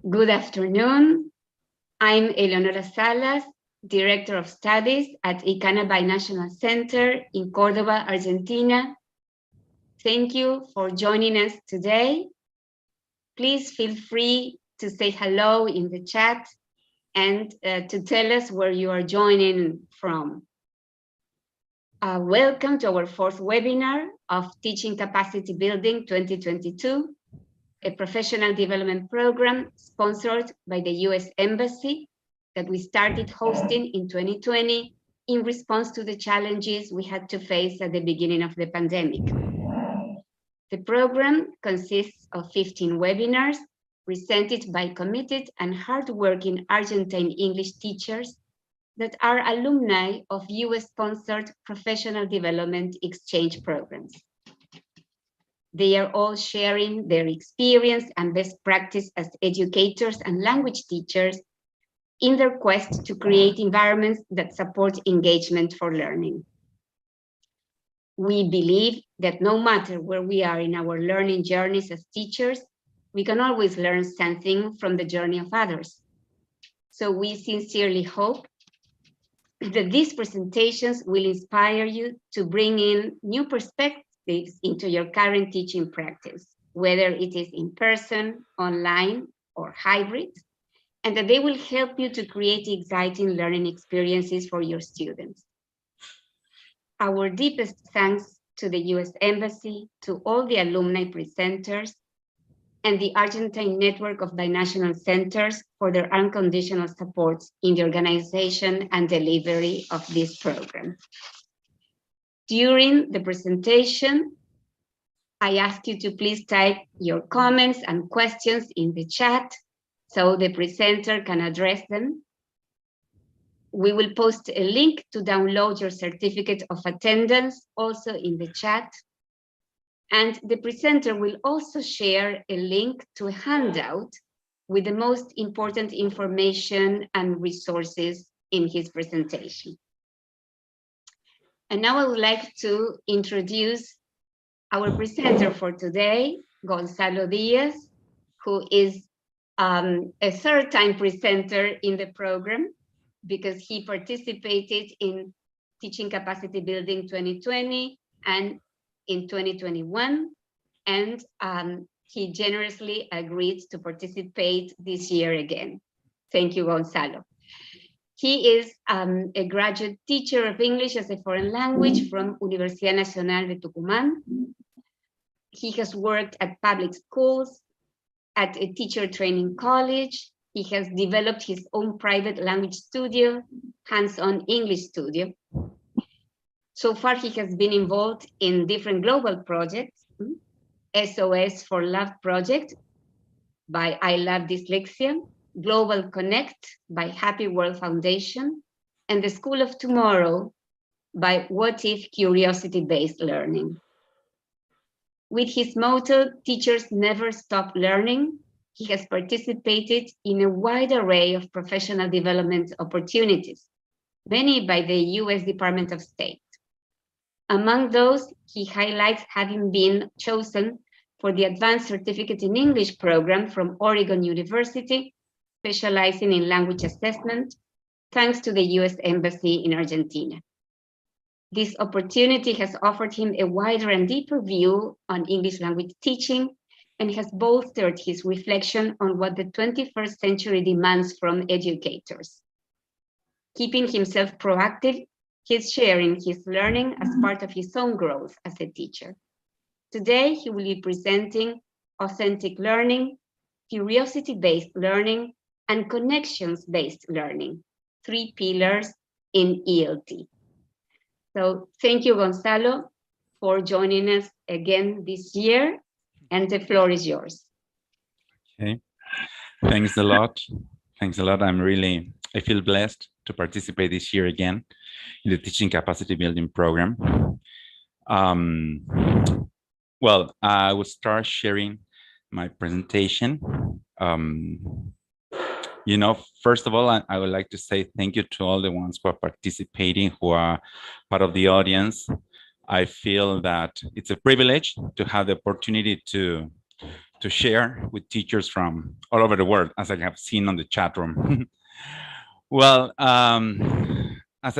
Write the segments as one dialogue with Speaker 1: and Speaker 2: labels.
Speaker 1: Good afternoon. I'm Eleonora Salas, Director of Studies at ICANA Binational Center in Córdoba, Argentina. Thank you for joining us today. Please feel free to say hello in the chat and to tell us where you are joining from. Welcome to our fourth webinar of Teaching Capacity Building 2022, a professional development program sponsored by the US Embassy that we started hosting in 2020 in response to the challenges we had to face at the beginning of the pandemic. The program consists of 15 webinars presented by committed and hardworking Argentine English teachers that are alumni of US-sponsored professional development exchange programs. They are all sharing their experience and best practice as educators and language teachers in their quest to create environments that support engagement for learning. We believe that no matter where we are in our learning journeys as teachers, we can always learn something from the journey of others. So we sincerely hope that these presentations will inspire you to bring in new perspectives into your current teaching practice, whether it is in person, online, or hybrid, and that they will help you to create exciting learning experiences for your students. Our deepest thanks to the US Embassy, to all the alumni presenters, and the Argentine network of binational centers for their unconditional support in the organization and delivery of this program. During the presentation, I ask you to please type your comments and questions in the chat so the presenter can address them. We will post a link to download your certificate of attendance also in the chat. And the presenter will also share a link to a handout with the most important information and resources in his presentation. And now I would like to introduce our presenter for today, Gonzalo Diaz, who is a third-time presenter in the program because he participated in Teaching Capacity Building 2020 and in 2021, and he generously agreed to participate this year again. Thank you, Gonzalo. He is a graduate teacher of English as a foreign language from Universidad Nacional de Tucumán. He has worked at public schools, at a teacher training college. He has developed his own private language studio, hands-on English studio. So far, he has been involved in different global projects, SOS for Love project by I Love Dyslexia, Global Connect by Happy World Foundation, and the School of Tomorrow by What If Curiosity-Based Learning. With his motto, Teachers Never Stop Learning, he has participated in a wide array of professional development opportunities, many by the US Department of State. Among those, he highlights having been chosen for the Advanced Certificate in English program from Oregon University, specializing in language assessment, thanks to the US Embassy in Argentina. This opportunity has offered him a wider and deeper view on English language teaching and has bolstered his reflection on what the 21st century demands from educators. Keeping himself proactive, he's sharing his learning as part of his own growth as a teacher. Today, he will be presenting authentic learning, curiosity-based learning, and connections-based learning, 3 pillars in ELT. So thank you, Gonzalo, for joining us again this year, and the floor is yours.
Speaker 2: Okay, thanks a lot. Thanks a lot. I feel blessed to participate this year again in the Teaching Capacity Building program. Well, I will start sharing my presentation. First of all, I would like to say thank you to all the ones who are participating, who are part of the audience. I feel that it's a privilege to have the opportunity to to share with teachers from all over the world, as I have seen on the chat room. Well, as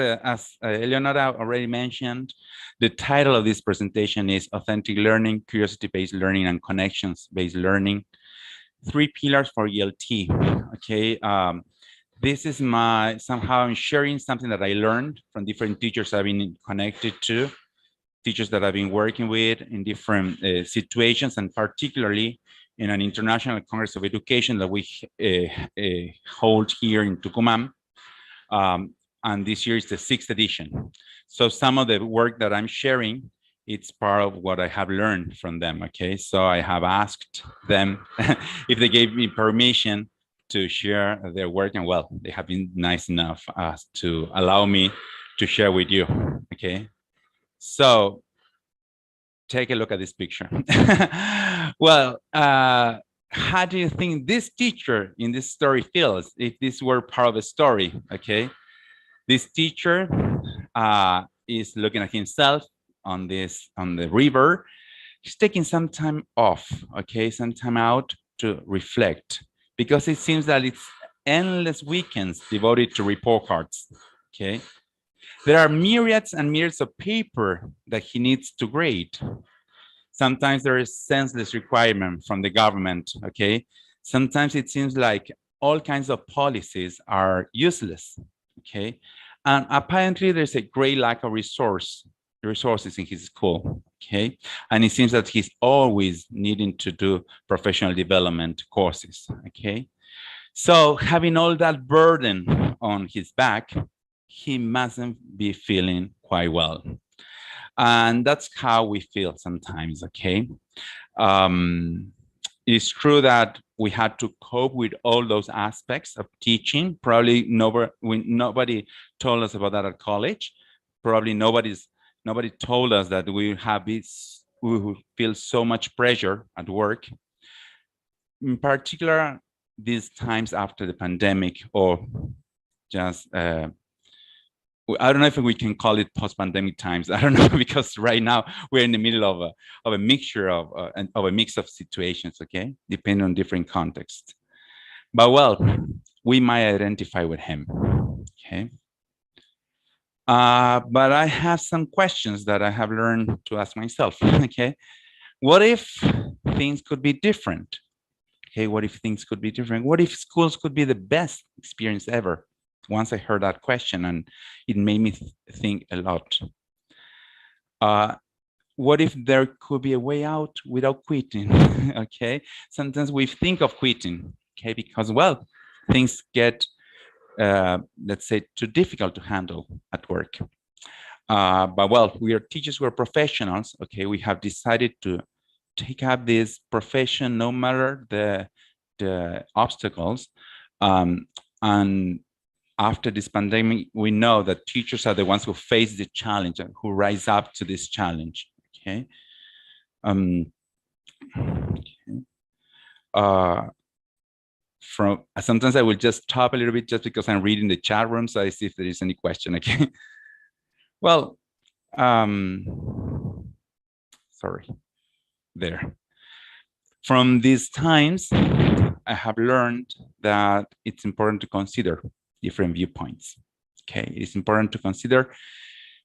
Speaker 2: Eleonora already mentioned, the title of this presentation is Authentic Learning, Curiosity-Based Learning, and Connections-Based Learning. 3 pillars for ELT. Okay, this is somehow I'm sharing something that I learned from different teachers I've been connected to, teachers that I've been working with in different situations, and particularly in an International Congress of Education that we hold here in Tucumán. And this year is the 6th edition. So some of the work that I'm sharing, it's part of what I have learned from them, okay? So I have asked them if they gave me permission to share their work, and well, they have been nice enough to allow me to share with you, okay? So take a look at this picture. Well, how do you think this teacher in this story feels if this were part of a story, okay? This teacher is looking at himself on the river. He's taking some time off, okay, some time out to reflect, because it seems that it's endless weekends devoted to report cards, okay? There are myriads and myriads of paper that he needs to grade. Sometimes there is senseless requirement from the government, okay? Sometimes it seems like all kinds of policies are useless, okay? And apparently there's a great lack of resources in his school, okay? And it seems that he's always needing to do professional development courses, okay? So having all that burden on his back, he mustn't be feeling quite well. And that's how we feel sometimes, okay? It's true that we had to cope with all those aspects of teaching. Probably nobody told us about that at college. Probably nobody told us that we would feel so much pressure at work. In particular, these times after the pandemic, or just I don't know if we can call it post-pandemic times. I don't know, because right now we're in the middle of a mixture of a mix of situations, okay, depending on different contexts. But well, we might identify with him, okay. But I have some questions that I have learned to ask myself, okay. What if things could be different? Okay, what if things could be different? What if schools could be the best experience ever? Once I heard that question, and it made me think a lot. What if there could be a way out without quitting? Okay, sometimes we think of quitting, okay, because, well, things get, let's say, too difficult to handle at work. But well, we are teachers, we're professionals, okay, we have decided to take up this profession no matter the obstacles. And after this pandemic, we know that teachers are the ones who face the challenge and who rise up to this challenge, okay? Sometimes I will just stop a little bit just because I'm reading the chat room, so I see if there is any question, okay? Well, sorry, there. From these times, I have learned that it's important to consider different viewpoints, okay? It's important to consider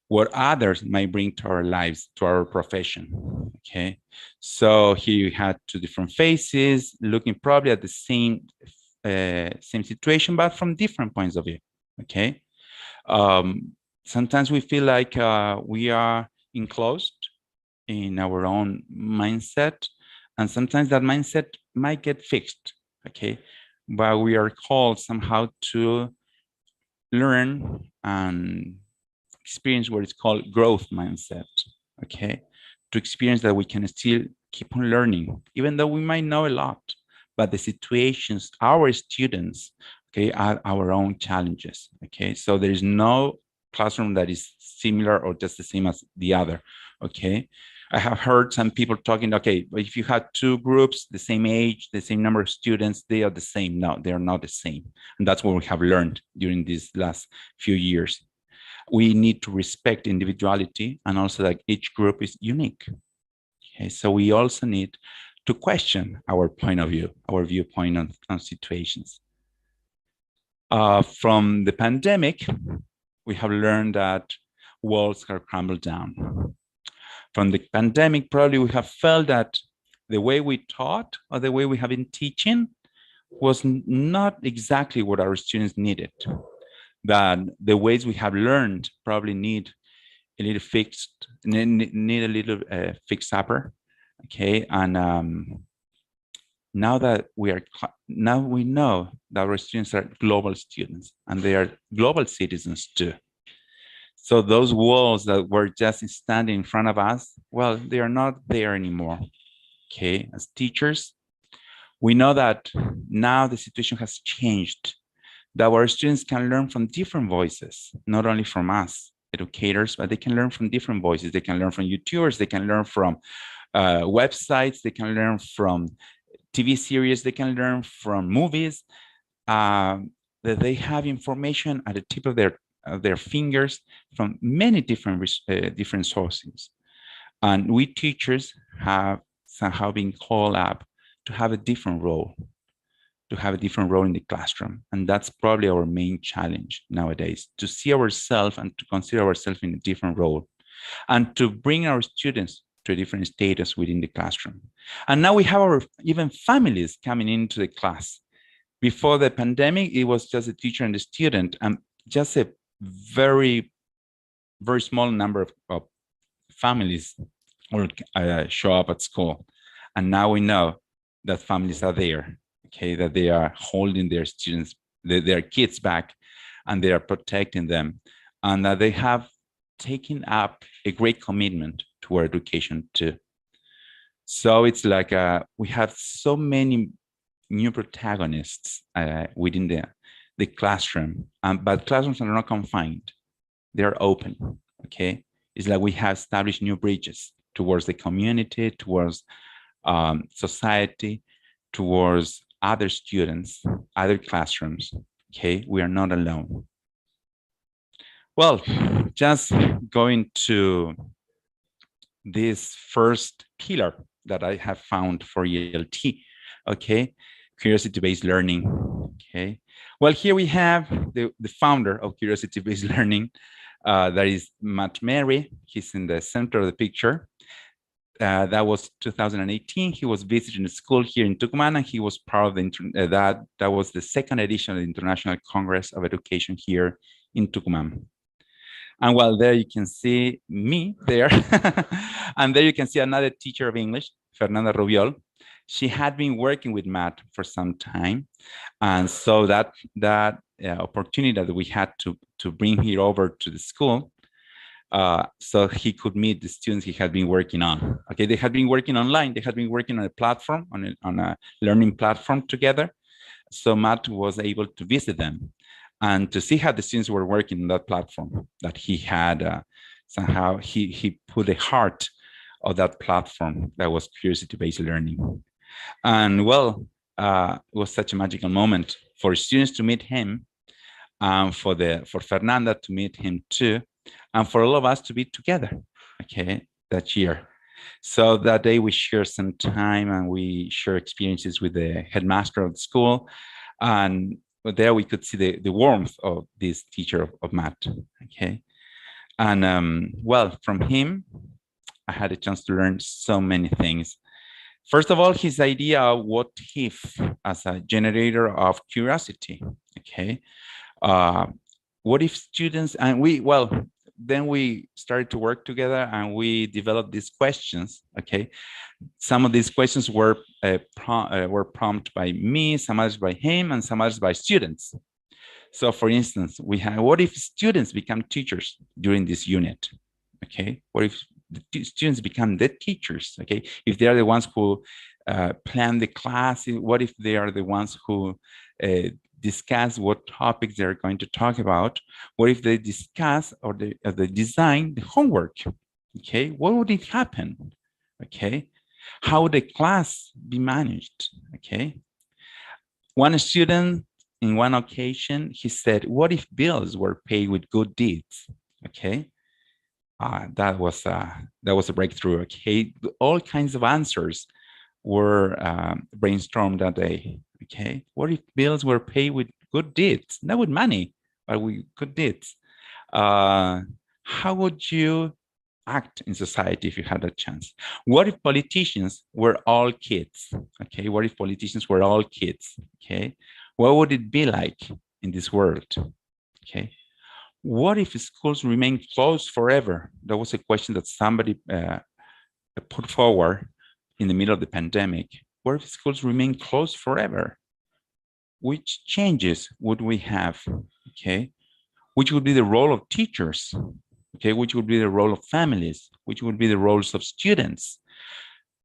Speaker 2: what others might bring to our lives, to our profession, okay? So here you had two different faces looking probably at the same situation, but from different points of view, okay? Sometimes we feel like we are enclosed in our own mindset, and sometimes that mindset might get fixed, okay? But we are called somehow to learn and experience what is called growth mindset, okay? To experience that we can still keep on learning, even though we might know a lot, but the situations, our students, okay, are our own challenges, okay? So there is no classroom that is similar or just the same as the other, okay? I have heard some people talking, okay, but if you have two groups, the same age, the same number of students, they are the same. No, they are not the same. And that's what we have learned during these last few years. We need to respect individuality, and also that each group is unique. Okay, so we also need to question our point of view, our viewpoint on situations. From the pandemic, we have learned that walls have crumbled down. From the pandemic, probably we have felt that the way we taught or the way we have been teaching was not exactly what our students needed. That the ways we have learned probably need a little fixed, need a little fix upper, okay? And now we know that our students are global students and they are global citizens too. So those walls that were just standing in front of us, well, they are not there anymore, okay? As teachers, we know that now the situation has changed, that our students can learn from different voices, not only from us, educators, but they can learn from different voices. They can learn from YouTubers, they can learn from websites, they can learn from TV series, they can learn from movies, that they have information at the tip of their fingers from many different sources. And we teachers have somehow been called up to have a different role, in the classroom. And that's probably our main challenge nowadays, to see ourselves and to consider ourselves in a different role and to bring our students to a different status within the classroom. And now we have our even families coming into the class. Before the pandemic, it was just a teacher and a student, and just a very, very small number of families will show up at school. And now we know that families are there, okay, that they are holding their students, their kids back, and they are protecting them, and that they have taken up a great commitment to our education too. So it's like we have so many new protagonists within the classroom, but classrooms are not confined. They're open, okay? It's like we have established new bridges towards the community, towards society, towards other students, other classrooms, okay? We are not alone. Well, just going to this first pillar that I have found for ELT, okay? Curiosity-based learning, okay? Well, here we have the founder of curiosity-based learning, that is Matt Mary. He's in the center of the picture. That was 2018. He was visiting a school here in Tucumán, and he was part of the that was the second edition of the International Congress of Education here in Tucumán. And well, there you can see me there. And there you can see another teacher of English, Fernanda Rubiol. She had been working with Matt for some time. And so that opportunity that we had to bring him over to the school, so he could meet the students he had been working on. Okay, they had been working online. They had been working on a platform, on a learning platform together. So Matt was able to visit them and to see how the students were working on that platform, that he had somehow, he put the heart of that platform that was curiosity-based learning. And well, it was such a magical moment for students to meet him, for Fernanda to meet him too, and for all of us to be together, okay, that year. So that day we shared some time and we shared experiences with the headmaster of the school. And there we could see the warmth of this teacher of math, okay? And well, from him, I had a chance to learn so many things. First of all, his idea of what if as a generator of curiosity, okay? What if students, and then we started to work together and we developed these questions, okay? Some of these questions were prompted by me, some others by him, and some others by students. So for instance, we have, what if students become teachers during this unit, okay? What if the students become the teachers, okay? If they are the ones who plan the class, what if they are the ones who discuss what topics they're going to talk about? What if they discuss or they design the homework, okay? What would it happen, okay? How would the class be managed, okay? One student, in one occasion, he said, what if bills were paid with good deeds, okay? That was a breakthrough, okay? All kinds of answers were brainstormed that day. Okay, what if bills were paid with good deeds, not with money, but with good deeds? How would you act in society if you had a chance? What if politicians were all kids? Okay, what if politicians were all kids? Okay, what would it be like in this world? Okay, what if schools remain closed forever? That was a question that somebody put forward in the middle of the pandemic. What if schools remain closed forever? Which changes would we have? Okay, which would be the role of teachers? Okay, which would be the role of families? Which would be the roles of students?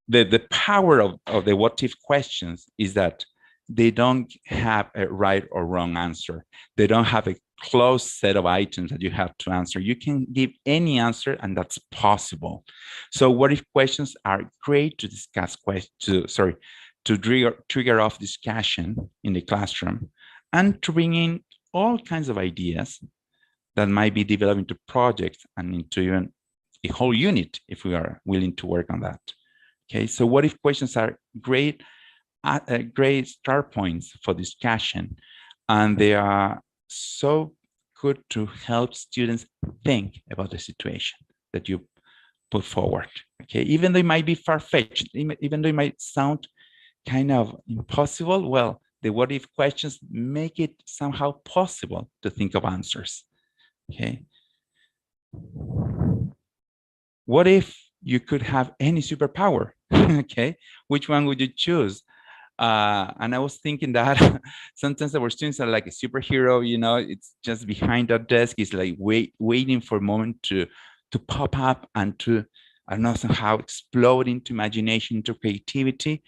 Speaker 2: The power of the what if questions is that they don't have a right or wrong answer. They don't have a closed set of items that you have to answer. You can give any answer, and that's possible. So what if questions are great to discuss to trigger off discussion in the classroom and to bring in all kinds of ideas that might be developed into projects and into even a whole unit if we are willing to work on that. Okay, so what if questions are great start points for discussion, and they are so good to help students think about the situation that you put forward. Okay, even though it might be far-fetched, even though it might sound kind of impossible, well, the what if questions make it somehow possible to think of answers. Okay, what if you could have any superpower? Okay, which one would you choose? And I was thinking that sometimes our students are like a superhero, you know, it's just behind that desk, it's like waiting for a moment to pop up and to, I don't know, somehow explode into imagination, into creativity.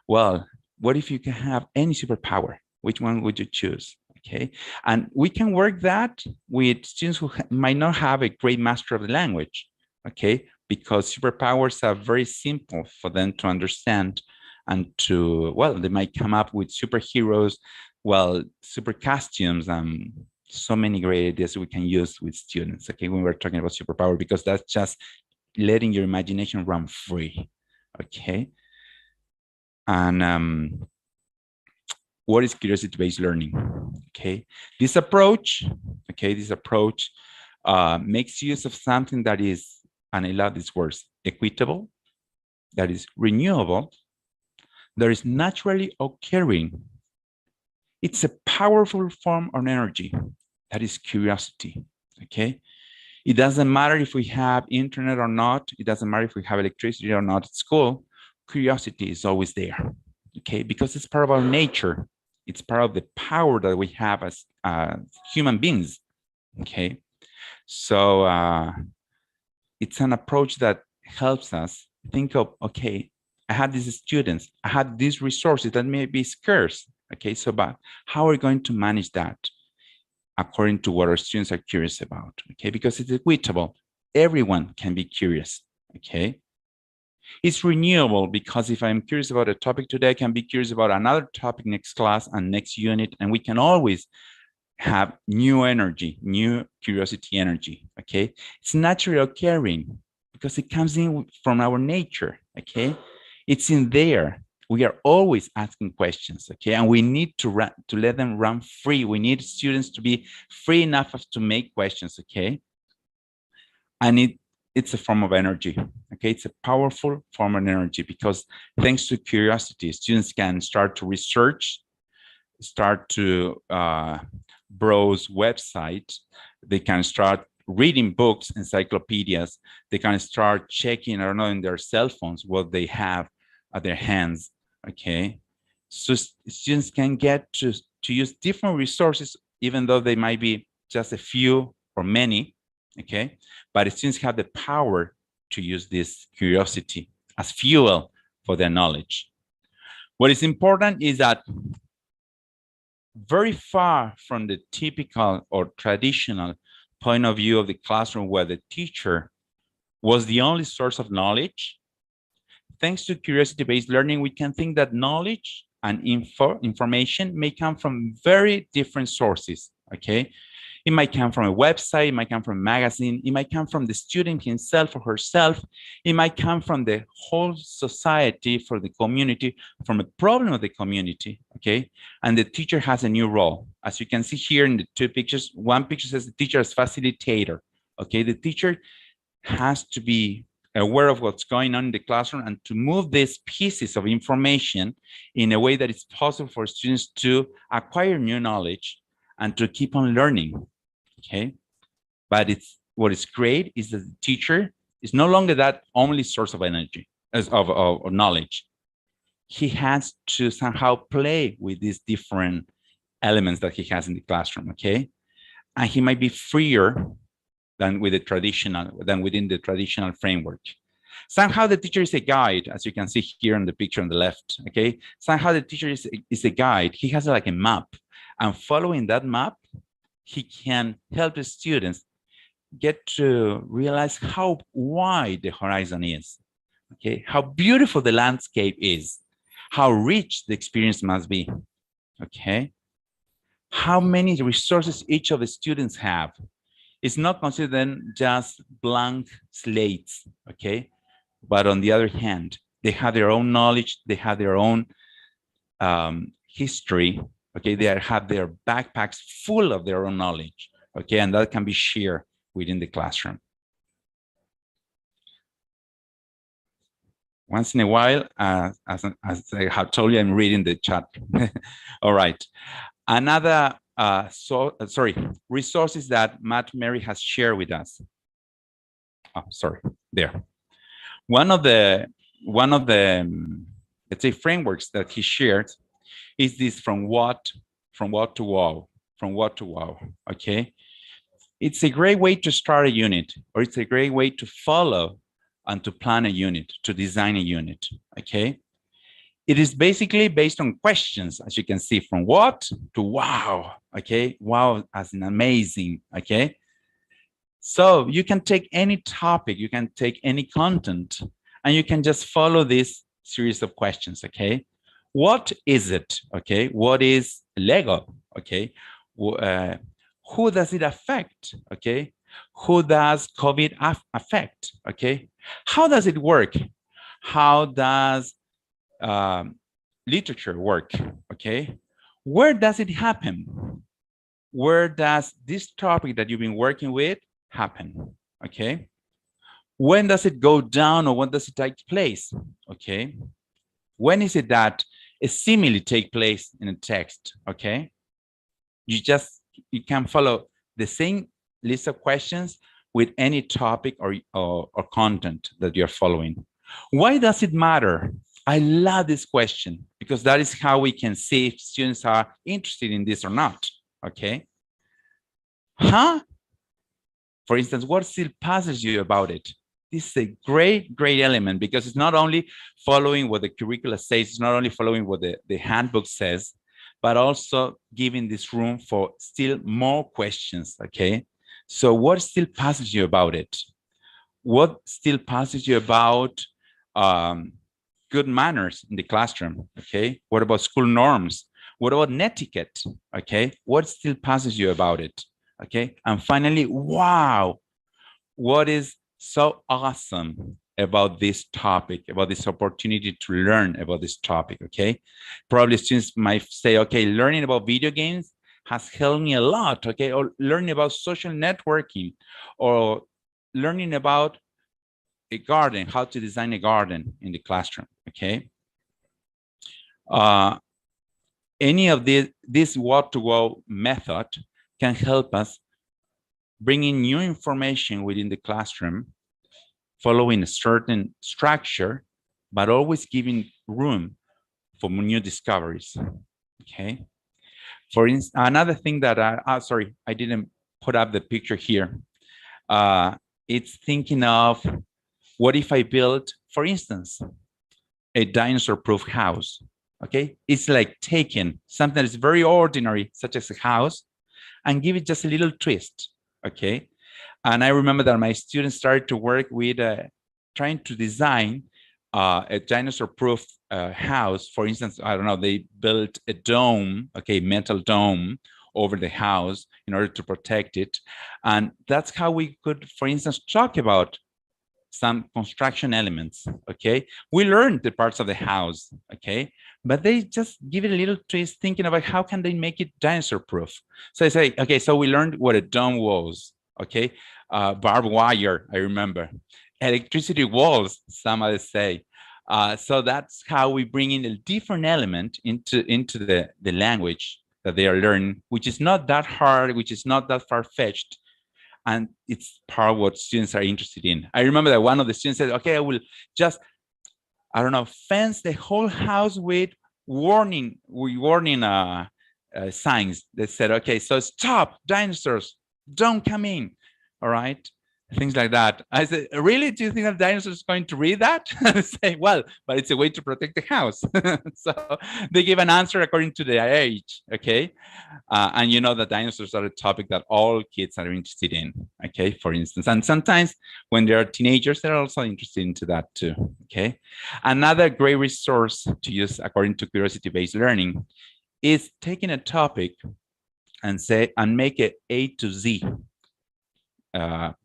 Speaker 2: Well, what if you can have any superpower? Which one would you choose? Okay, and we can work that with students who might not have a great master of the language. Okay, because superpowers are very simple for them to understand and to, well, they might come up with superheroes, well, super costumes, so many great ideas we can use with students, okay, when we're talking about superpower, because that's just letting your imagination run free, okay? And what is curiosity-based learning? Okay, this approach, makes use of something that is, and I love these words, equitable, that is renewable, that is naturally occurring. It's a powerful form of energy, that is curiosity, okay? It doesn't matter if we have internet or not, it doesn't matter if we have electricity or not at school, curiosity is always there, okay? Because it's part of our nature. It's part of the power that we have as human beings, okay? So it's an approach that helps us think of, okay, I had these students, I had these resources that may be scarce, okay? So, but how are we going to manage that according to what our students are curious about, okay? Because it's equitable. Everyone can be curious, okay? It's renewable because if I'm curious about a topic today, I can be curious about another topic next class and next unit, and we can always have new energy, new curiosity energy, okay? It's naturally occurring because it comes in from our nature, okay? It's in there. We are always asking questions, okay? And we need to let them run free. We need students to be free enough to make questions, okay? And it's a form of energy, okay? It's a powerful form of energy because thanks to curiosity, students can start to research, start to browse websites, they can start reading books, encyclopedias, they can start checking, I don't know, in their cell phones what they have at their hands, okay? So students can get to use different resources, even though they might be just a few or many, okay? But students have the power to use this curiosity as fuel for their knowledge. What is important is that very far from the typical or traditional point of view of the classroom where the teacher was the only source of knowledge, thanks to curiosity-based learning, we can think that knowledge and information may come from very different sources, okay? It might come from a website, it might come from a magazine, it might come from the student himself or herself, it might come from the whole society, for the community, from a problem of the community, okay? And the teacher has a new role. As you can see here in the two pictures, one picture says the teacher as facilitator, okay? The teacher has to be aware of what's going on in the classroom and to move these pieces of information in a way that it's possible for students to acquire new knowledge and to keep on learning, okay? But what is great is that the teacher is no longer that only source of energy, of knowledge. He has to somehow play with these different elements that he has in the classroom, okay? And he might be freer than within the traditional framework. Somehow the teacher is a guide, as you can see here in the picture on the left, okay? Somehow the teacher is a guide. He has like a map, and following that map, he can help the students get to realize how wide the horizon is, okay? How beautiful the landscape is, how rich the experience must be, okay? How many resources each of the students have. It's not considered just blank slates, okay? But on the other hand, they have their own knowledge, they have their own history, okay? They have their backpacks full of their own knowledge, okay? And that can be shared within the classroom. Once in a while, as I have told you, I'm reading the chat. All right. Another resources that Matt Mary has shared with us. Oh, sorry, there. One of the let's say frameworks that he shared is this from what to wow, okay? It's a great way to start a unit, or it's a great way to follow and to plan a unit, to design a unit, okay? It is basically based on questions, as you can see, from what to wow, okay? Wow as an amazing, okay? So you can take any topic, you can take any content, and you can just follow this series of questions, okay? What is it, okay? What is Lego, okay? Who does it affect, okay? Who does COVID affect, okay? How does it work? How does literature work, okay? Where does it happen? Where does this topic that you've been working with happen, okay? When does it go down, or when does it take place, okay? When is it that a simile take place in a text, okay? You can follow the same list of questions with any topic or content that you're following. Why does it matter? I love this question, because that is how we can see if students are interested in this or not, okay? Huh? For instance, what still puzzles you about it? This is a great element, because it's not only following what the curricula says, it's not only following what the handbook says, but also giving this room for still more questions, okay? So what still puzzles you about it? What still puzzles you about good manners in the classroom, okay? What about school norms? What about etiquette, okay? What still puzzles you about it, okay? And finally, wow, what is so awesome about this topic, about this opportunity to learn about this topic, okay? Probably students might say, okay, learning about video games has helped me a lot, okay? Or learning about social networking, or learning about a garden, how to design a garden in the classroom, okay? Any of this what-to-go method can help us bringing new information within the classroom, following a certain structure, but always giving room for new discoveries, okay? For instance, another thing that sorry, I didn't put up the picture here. It's thinking of, what if I built, for instance, a dinosaur-proof house, okay? It's like taking something that is very ordinary, such as a house, and give it just a little twist, okay? And I remember that my students started to work with trying to design a dinosaur-proof house. For instance, I don't know, they built a dome, okay, metal dome, over the house in order to protect it. And that's how we could, for instance, talk about some construction elements, okay? We learned the parts of the house, okay? But they just give it a little twist thinking about how can they make it dinosaur proof. So I say, okay, so we learned what a dome was, okay? Barbed wire, I remember. Electricity walls, some others say. So that's how we bring in a different element into the language that they are learning, which is not that hard, which is not that far-fetched, and it's part of what students are interested in. I remember that one of the students said, okay, I will just, I don't know, fence the whole house with warning signs that said, okay, so stop, dinosaurs, don't come in, all right? Things like that. I said, really, do you think that dinosaurs are going to read that? I say, well, but it's a way to protect the house. So they give an answer according to their age, okay? And you know that dinosaurs are a topic that all kids are interested in, okay, for instance. And sometimes when they are teenagers, they're also interested into that too, okay? Another great resource to use according to curiosity-based learning is taking a topic and make it A to Z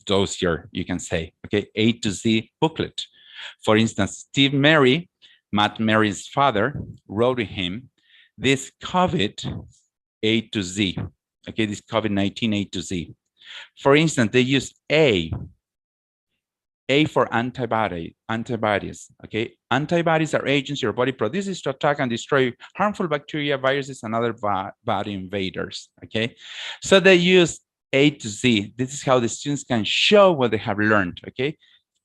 Speaker 2: dossier, you can say, okay, A to Z booklet. For instance, Steve Mary, Matt Mary's father, wrote to him, this COVID A to Z, okay, this COVID-19 A to Z. For instance, they use A for antibodies, okay? Antibodies are agents your body produces to attack and destroy harmful bacteria, viruses, and other body invaders, okay? So they use A to Z. This is how the students can show what they have learned, okay?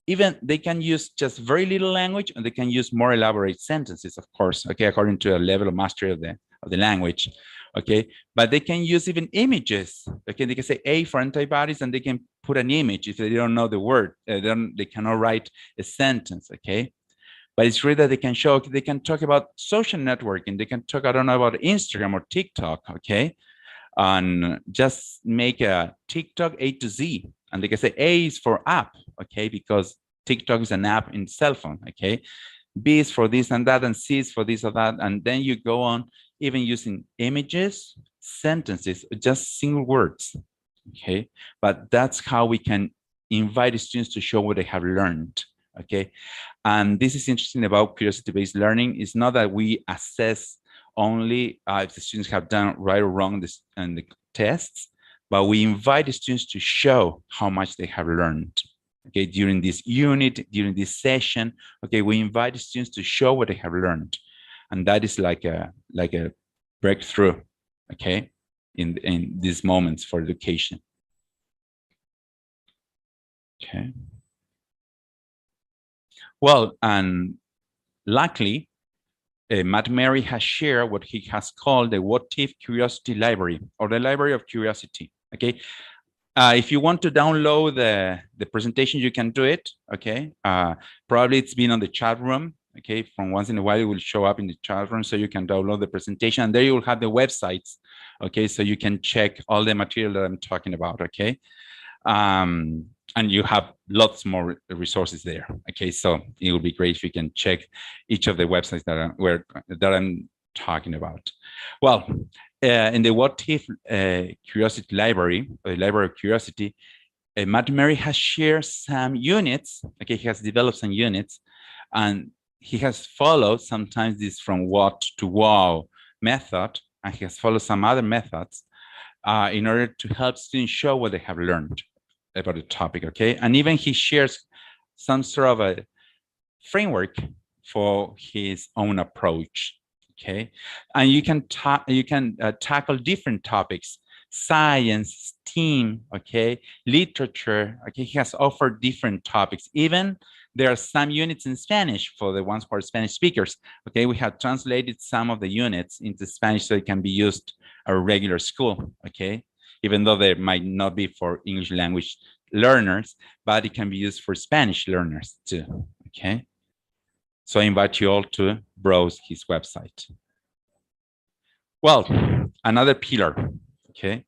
Speaker 2: Even they can use just very little language, and they can use more elaborate sentences, of course, okay, according to a level of mastery of the language, okay? But they can use even images, okay? They can say A for antibodies, and they can put an image if they don't know the word. They cannot write a sentence, okay? But it's really that they can show, they can talk about social networking. They can talk, I don't know, about Instagram or TikTok, okay? And just make a TikTok A to Z. And they can say A is for app, okay? Because TikTok is an app in cell phone, okay? B is for this and that, and C is for this or that. And then you go on even using images, sentences, just single words, okay? But that's how we can invite students to show what they have learned, okay? And this is interesting about curiosity-based learning. It's not that we assess only if the students have done right or wrong in the tests, but we invite the students to show how much they have learned, okay, during this unit, during this session, okay, we invite the students to show what they have learned. And that is like a breakthrough, okay, in these moments for education. Okay. Well, and luckily, Matt Mary has shared what he has called the What If Curiosity Library, or the Library of Curiosity, okay? If you want to download the presentation, you can do it, okay? Probably it's been on the chat room, okay? From once in a while, it will show up in the chat room, so you can download the presentation, and there you will have the websites, okay? So you can check all the material that I'm talking about, okay? And you have lots more resources there, okay? So it will be great if you can check each of the websites that I'm talking about. Well, in the What If Curiosity Library, the Library of Curiosity, Matt Mary has shared some units, okay? He has developed some units, and he has followed sometimes this from what to wow method, and he has followed some other methods in order to help students show what they have learned about the topic, okay? And even he shares some sort of a framework for his own approach, okay? And you can tackle different topics: science, STEAM, okay, literature, okay? He has offered different topics. Even there are some units in Spanish for the ones who are Spanish speakers, okay? We have translated some of the units into Spanish so it can be used at a regular school, okay? Even though they might not be for English language learners, but it can be used for Spanish learners too, okay? So I invite you all to browse his website. Well, another pillar, okay?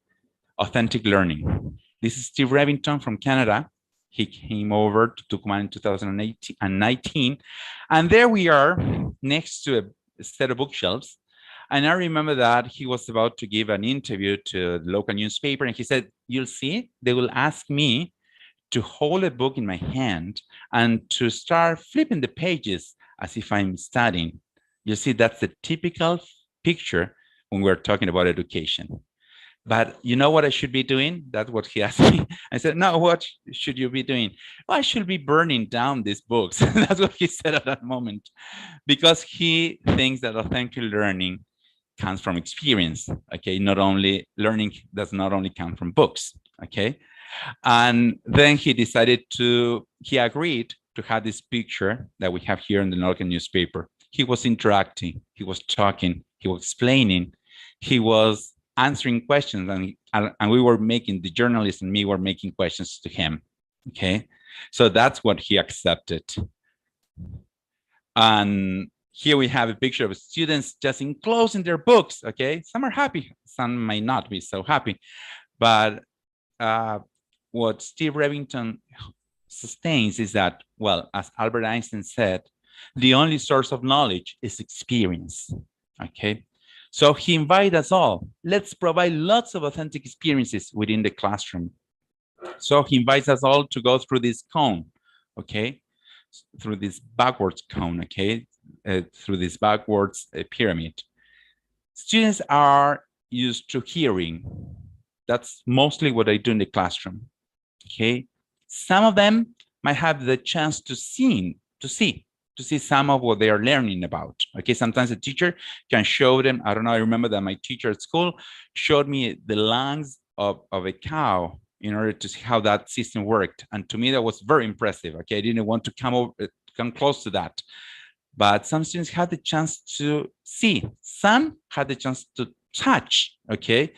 Speaker 2: Authentic learning. This is Steve Revington from Canada. He came over to Tucumán in 2019, and there we are next to a set of bookshelves. And I remember that he was about to give an interview to the local newspaper, and he said, "You'll see, they will ask me to hold a book in my hand and to start flipping the pages as if I'm studying." You see, that's the typical picture when we're talking about education. But you know what I should be doing? That's what he asked me. I said, "No, what should you be doing?" "Well, I should be burning down these books." That's what he said at that moment, because he thinks that authentic learning comes from experience. Okay, not only learning does not only come from books. Okay, and then he agreed to have this picture that we have here in the local newspaper. He was interacting, he was talking, he was explaining, he was answering questions, and we were making, the journalist and me were making questions to him. Okay, so that's what he accepted. And here we have a picture of students just enclosing their books. Okay, some are happy, some might not be so happy, but what Steve Revington sustains is that, well, as Albert Einstein said, the only source of knowledge is experience. Okay, so he invited us all, let's provide lots of authentic experiences within the classroom. So he invites us all to go through this cone, okay, through this backwards cone, okay, through this backwards pyramid. Students are used to hearing. That's mostly what I do in the classroom. Okay, some of them might have the chance to see some of what they are learning about. Okay, sometimes a teacher can show them. I don't know. I remember that my teacher at school showed me the lungs of a cow in order to see how that system worked, and to me that was very impressive. Okay, I didn't want to come close to that, but some students had the chance to see. Some had the chance to touch. Okay.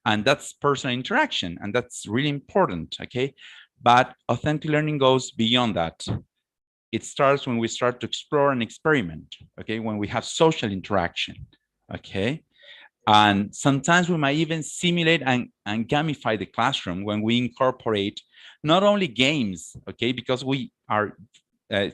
Speaker 2: And that's personal interaction, and that's really important, okay? But authentic learning goes beyond that. It starts when we start to explore and experiment, okay? When we have social interaction, okay? And sometimes we might even simulate and gamify the classroom when we incorporate not only games, okay? Because we are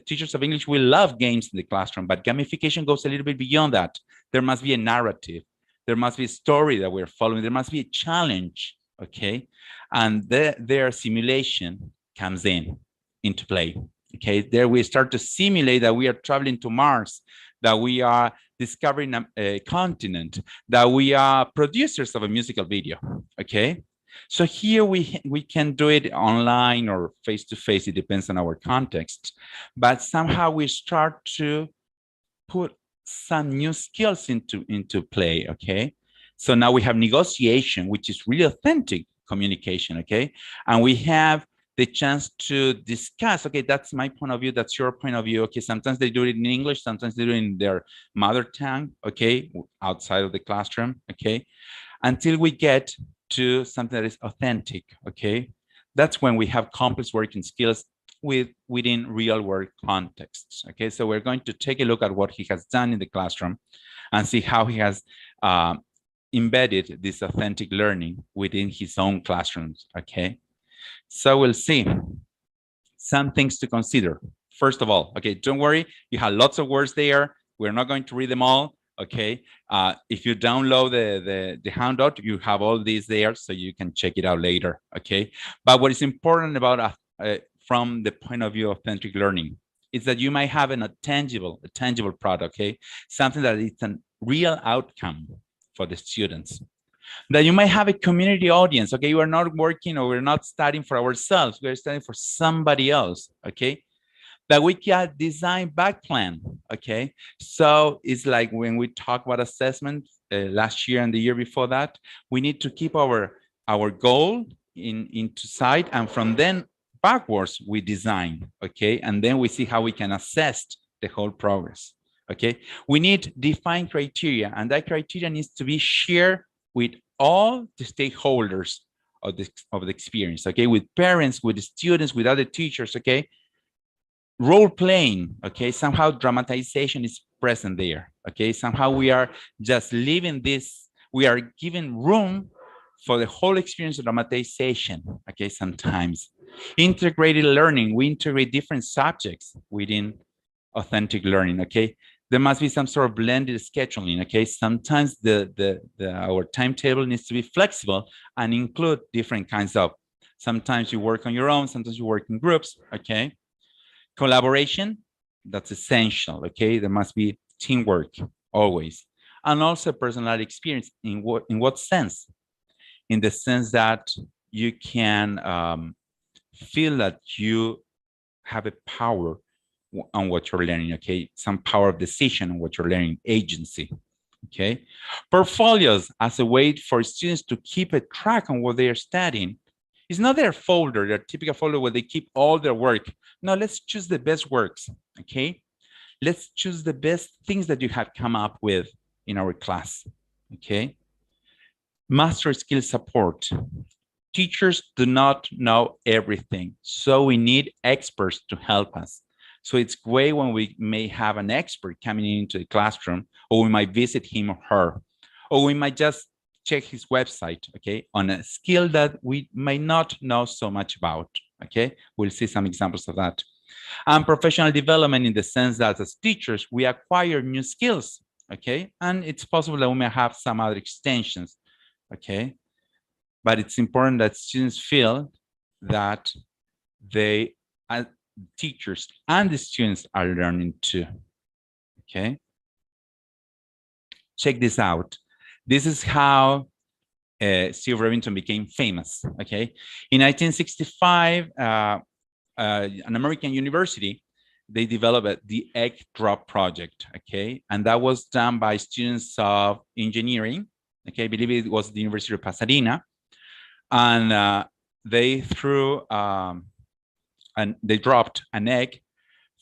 Speaker 2: teachers of English, we love games in the classroom, but gamification goes a little bit beyond that. There must be a narrative. There must be a story that we're following. There must be a challenge, okay? And their simulation comes into play, okay? There we start to simulate that we are traveling to Mars, that we are discovering a continent, that we are producers of a musical video, okay? So here we can do it online or face-to-face, it depends on our context, but somehow we start to put some new skills into play, okay? So now we have negotiation, which is really authentic communication, okay? And we have the chance to discuss, okay, that's my point of view, that's your point of view, okay? Sometimes they do it in English, sometimes they do it in their mother tongue, okay? Outside of the classroom, okay? Until we get to something that is authentic, okay? That's when we have complex working skills within real world contexts. Okay, so we're going to take a look at what he has done in the classroom and see how he has embedded this authentic learning within his own classrooms. Okay, so we'll see some things to consider. First of all, okay, don't worry, you have lots of words there. We're not going to read them all. Okay, if you download the handout, you have all these there, so you can check it out later. Okay, but what is important about from the point of view of authentic learning is that you might have a tangible product, okay? Something that is a real outcome for the students. That you might have a community audience, okay? You are not working or we're not studying for ourselves, we're studying for somebody else, okay? That we can design back plan, okay? So it's like when we talk about assessment last year and the year before that, we need to keep our goal into sight, and from then backwards we design, okay? And then we see how we can assess the whole progress, okay? We need defined criteria, and that criteria needs to be shared with all the stakeholders of the experience, okay? With parents, with the students, with other teachers, okay? Role playing, okay? Somehow dramatization is present there, okay? Somehow we are just living this, we are giving room for the whole experience of dramatization, okay? Sometimes integrated learning, we integrate different subjects within authentic learning, okay? there must be some sort of blended scheduling. Okay, sometimes our timetable needs to be flexible and include different kinds of. Sometimes you work on your own, sometimes you work in groups. Okay, collaboration, that's essential. Okay, there must be teamwork always, and also personality experience. In what sense? In the sense that you can feel that you have a power on what you're learning, okay? Some power of decision on what you're learning, agency, okay? Portfolios as a way for students to keep a track on what they are studying. It's not their folder, their typical folder where they keep all their work. No, let's choose the best works, okay? Let's choose the best things that you have come up with in our class, okay? Master skill support. Teachers do not know everything, so we need experts to help us. So it's great when we may have an expert coming into the classroom, or we might visit him or her, or we might just check his website, okay, on a skill that we may not know so much about, okay? We'll see some examples of that. And professional development in the sense that as teachers, we acquire new skills, okay? And it's possible that we may have some other extensions, okay? But it's important that students feel that they, teachers and the students are learning too, okay? Check this out. This is how Steve Remington became famous, okay? In 1965, an American university, they developed the egg drop project, okay? And that was done by students of engineering, okay? I believe it was the University of Pasadena. And they threw and they dropped an egg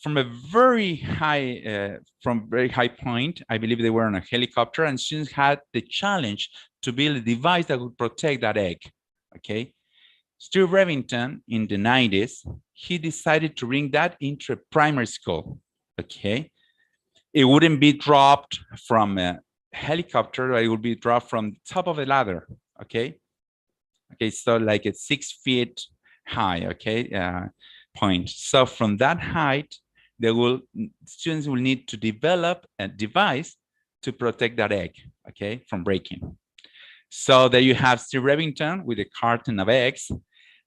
Speaker 2: from a very high point. I believe they were on a helicopter, and students had the challenge to build a device that would protect that egg. Okay, Steve Remington in the 90s, he decided to bring that into a primary school. Okay, it wouldn't be dropped from a helicopter; it would be dropped from the top of a ladder. Okay. Okay, so like a 6 feet high, okay, point. So from that height, students will need to develop a device to protect that egg, okay, from breaking. So there you have Steve Remington with a carton of eggs.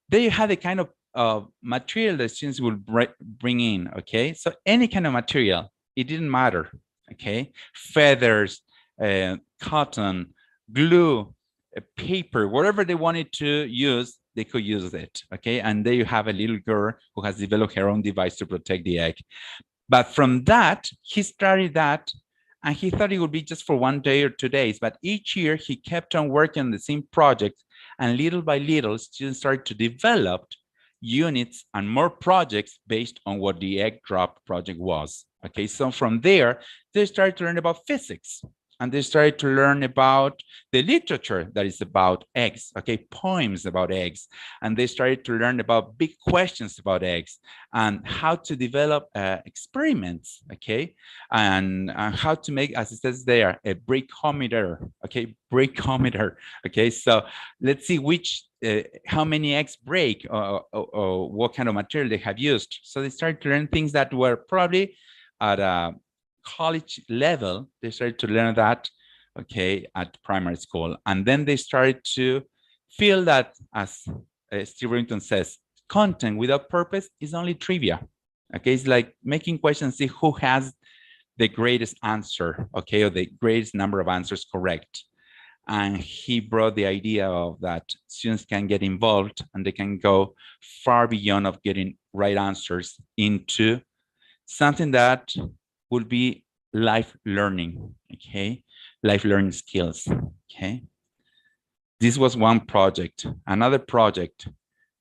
Speaker 2: There you have the kind of material that students will bring in, okay? So any kind of material, it didn't matter, okay? Feathers, cotton, glue, paper, whatever they wanted to use, they could use it, okay? And there you have a little girl who has developed her own device to protect the egg. But from that, he started that, and he thought it would be just for 1 day or 2 days. But each year, he kept on working on the same project, and little by little, students started to develop units and more projects based on what the egg drop project was. Okay, so from there, they started to learn about physics. And they started to learn about the literature that is about eggs, okay, poems about eggs. And they started to learn about big questions about eggs and how to develop experiments, okay, and how to make, as it says there, a breakometer, okay, breakometer, okay. So let's see how many eggs break or what kind of material they have used. So they started to learn things that were probably at a college level. They started to learn that, okay, at primary school. And then they started to feel that, as Steve Remington says, content without purpose is only trivia. Okay, it's like making questions, see who has the greatest answer, okay, or the greatest number of answers correct. And he brought the idea of that students can get involved and they can go far beyond of getting right answers into something that will be life learning, okay? Life learning skills, okay? This was one project. Another project,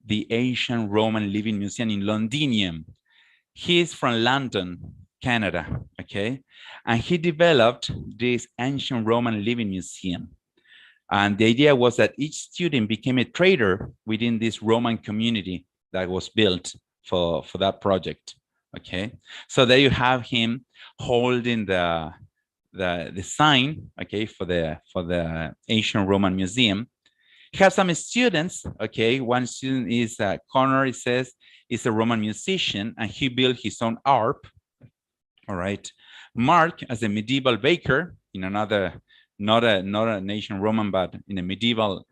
Speaker 2: the Ancient Roman Living Museum in Londinium. He is from London, Canada, okay? And he developed this Ancient Roman Living Museum. And the idea was that each student became a trader within this Roman community that was built for that project. Okay, so there you have him holding the sign, okay, for the Ancient Roman Museum. He has some students, okay. One student is Connor. It says is a Roman musician, and he built his own harp. All right, Mark as a medieval baker in another, not a ancient Roman, but in a medieval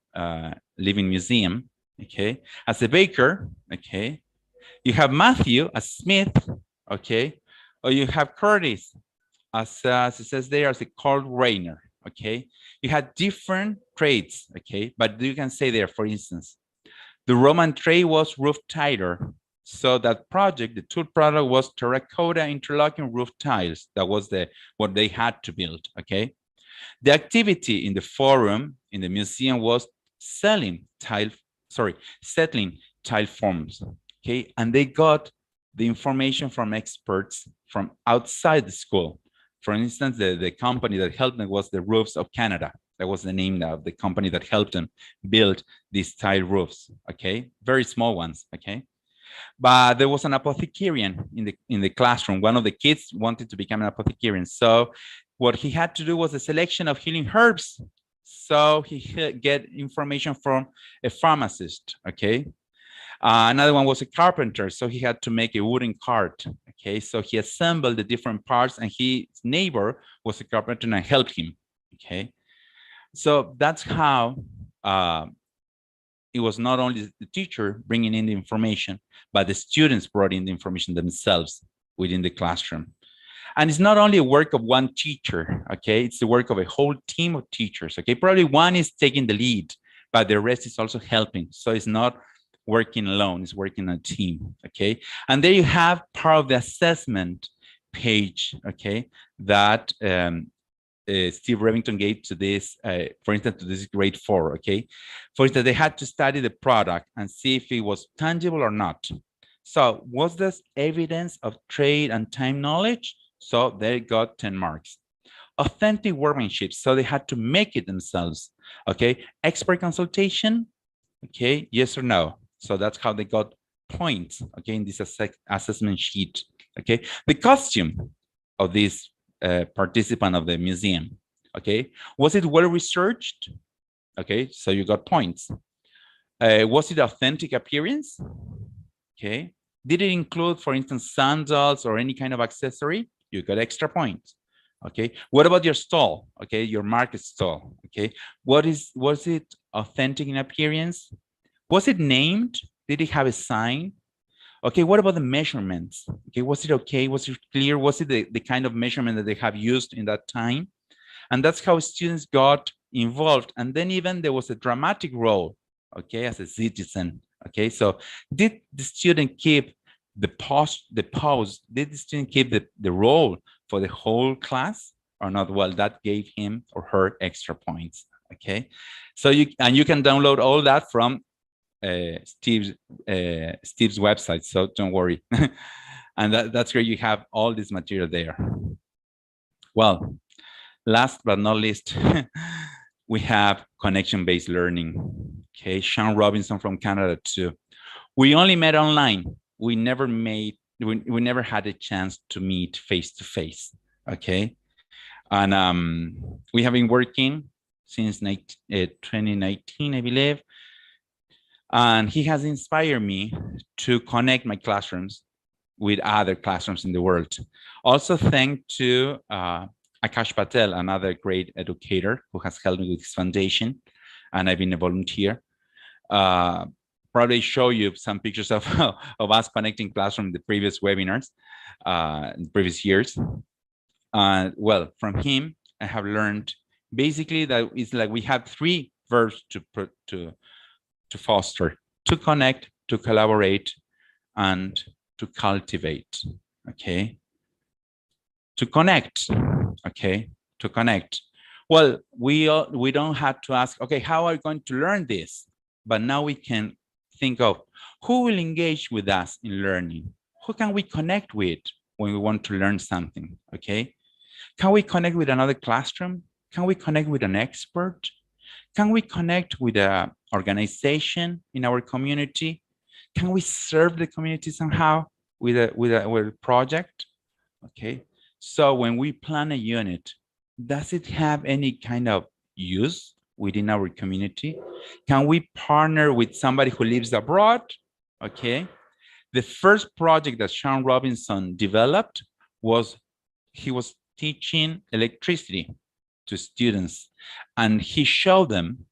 Speaker 2: living museum, okay, as a baker, okay. You have Matthew as Smith, okay, or you have Curtis as it says there as a cold rainer, okay. You had different trades, okay, but you can say there, for instance, the Roman trade was roof tiler. So that project, the tool product was terracotta interlocking roof tiles. That was what they had to build, okay? The activity in the forum, in the museum was settling tile forms, okay? And they got the information from experts from outside the school. For instance, the company that helped them was the Roofs of Canada. That was the name of the company that helped them build these tile roofs, okay? Very small ones, okay? But there was an apothecarian in the classroom. One of the kids wanted to become an apothecarian. So what he had to do was a selection of healing herbs. So he get information from a pharmacist, okay? Another one was a carpenter, so he had to make a wooden cart, okay? So he assembled the different parts, and his neighbor was a carpenter and helped him, okay? So that's how it was not only the teacher bringing in the information, but the students brought in the information themselves within the classroom. And it's not only a work of one teacher, okay? It's the work of a whole team of teachers, okay? Probably one is taking the lead, but the rest is also helping. So it's not working alone, it's working a team, okay? And there you have part of the assessment page, okay? That Steve Remington gave to this, for instance, to this grade 4, okay? For instance, they had to study the product and see if it was tangible or not. So was this evidence of trade and time knowledge? So they got 10 marks. Authentic workmanship, so they had to make it themselves, okay? Expert consultation, okay, yes or no? So that's how they got points, okay, in this assessment sheet, okay? The costume of this participant of the museum, okay? Was it well researched? Okay, so you got points. Was it authentic appearance? Okay. Did it include, for instance, sandals or any kind of accessory? You got extra points. Okay. What about your stall? Okay, your market stall. Okay. Was it authentic in appearance? Was it named? Did it have a sign? Okay, what about the measurements? Okay, was it okay? Was it clear? Was it the kind of measurement that they have used in that time? And that's how students got involved. And then even there was a dramatic role, okay, as a citizen. Okay, so did the student keep the pause? Did the student keep the role for the whole class or not? Well, that gave him or her extra points. Okay, so you can download all that from Steve's website, so don't worry. And that's where you have all this material there. Well, last but not least, we have connection-based learning. Okay, Sean Robinson from Canada too. We only met online. We never had a chance to meet face to face. Okay, and we have been working since 2019, I believe. And he has inspired me to connect my classrooms with other classrooms in the world. Also, thanks to Akash Patel, another great educator who has helped me with his foundation, and I've been a volunteer. Probably show you some pictures of us connecting classroom in the previous webinars, in previous years. Well, from him, I have learned basically that it's like we have 3 verbs to foster: to connect, to collaborate, and to cultivate. Okay, to connect. Okay, to connect. Well, we don't have to ask, okay, how are we going to learn this? But now we can think of who will engage with us in learning. Who can we connect with when we want to learn something? Okay, can we connect with another classroom? Can we connect with an expert? Can we connect with an organization in our community? Can we serve the community somehow with a project? Okay, so when we plan a unit, does it have any kind of use within our community? Can we partner with somebody who lives abroad? Okay, the first project that Sean Robinson developed was, he was teaching electricity to students. And he showed them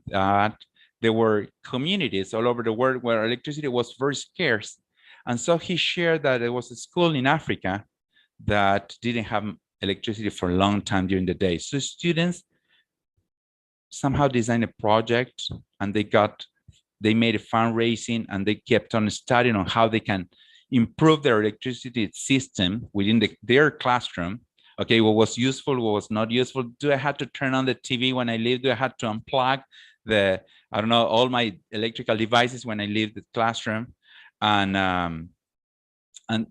Speaker 2: that there were communities all over the world where electricity was very scarce. And so he shared that there was a school in Africa that didn't have electricity for a long time during the day. So students somehow designed a project, and they made a fundraising, and they kept on studying on how they can improve their electricity system within their classroom. Okay, what was useful, what was not useful. Do I have to turn on the TV when I leave? Do I have to unplug I don't know, all my electrical devices when I leave the classroom? And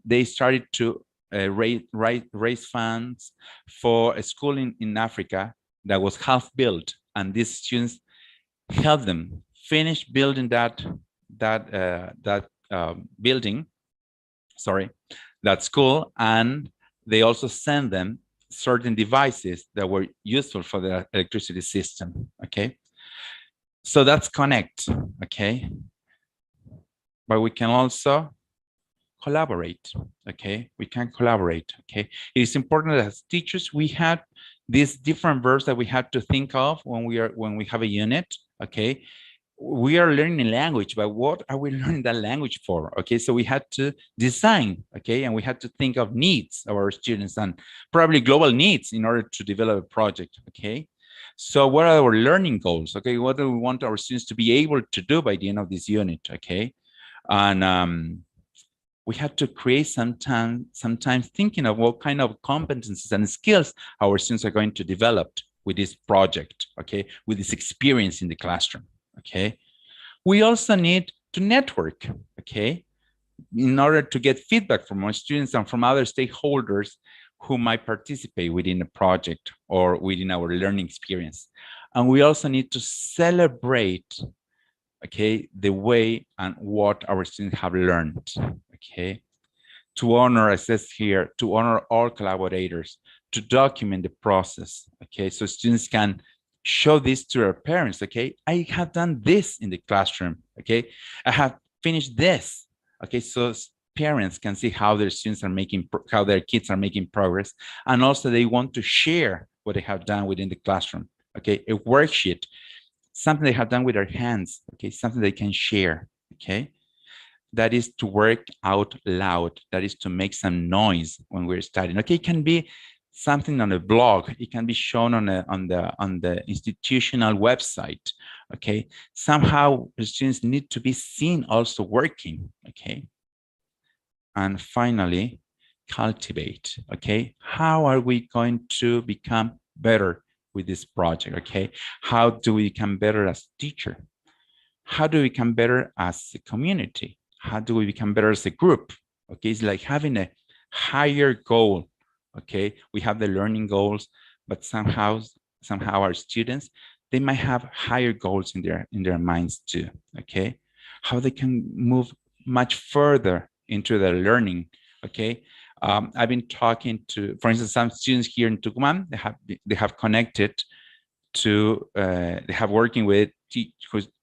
Speaker 2: they started to raise funds for a school in Africa that was half built, and these students helped them finish building that building, that school, and they also sent them certain devices that were useful for the electricity system. Okay, so that's connect. Okay, but we can also collaborate. Okay, we can collaborate. Okay, it is important that as teachers we have these different verbs that we have to think of when we have a unit. Okay, we are learning language, but what are we learning that language for? Okay, so we had to design. Okay, and we had to think of needs of our students and probably global needs in order to develop a project. Okay, so what are our learning goals? Okay, what do we want our students to be able to do by the end of this unit? Okay, and we had to create sometimes thinking of what kind of competencies and skills our students are going to develop with this project, okay, with this experience in the classroom, okay. We also need to network, okay, in order to get feedback from our students and from other stakeholders who might participate within the project or within our learning experience. And we also need to celebrate, okay, the way and what our students have learned, okay, to honor, as it says here, to honor all collaborators, to document the process, okay, so students can show this to their parents. Okay, I have done this in the classroom. Okay, I have finished this. Okay, so parents can see how their students are making, how their kids are making progress, and also they want to share what they have done within the classroom. Okay, a worksheet, something they have done with their hands. Okay, something they can share. Okay, that is to work out loud. That is to make some noise when we're studying. Okay, it can be something on a blog. It can be shown on the institutional website. Okay, somehow the students need to be seen also working. Okay, and finally, cultivate. Okay, how are we going to become better with this project? Okay, how do we become better as a teacher? How do we become better as a community? How do we become better as a group? Okay, it's like having a higher goal. Okay, we have the learning goals, but somehow our students, they might have higher goals in their minds too. Okay, how they can move much further into their learning. Okay, I've been talking to, for instance, some students here in Tucumán. They have connected to they have working with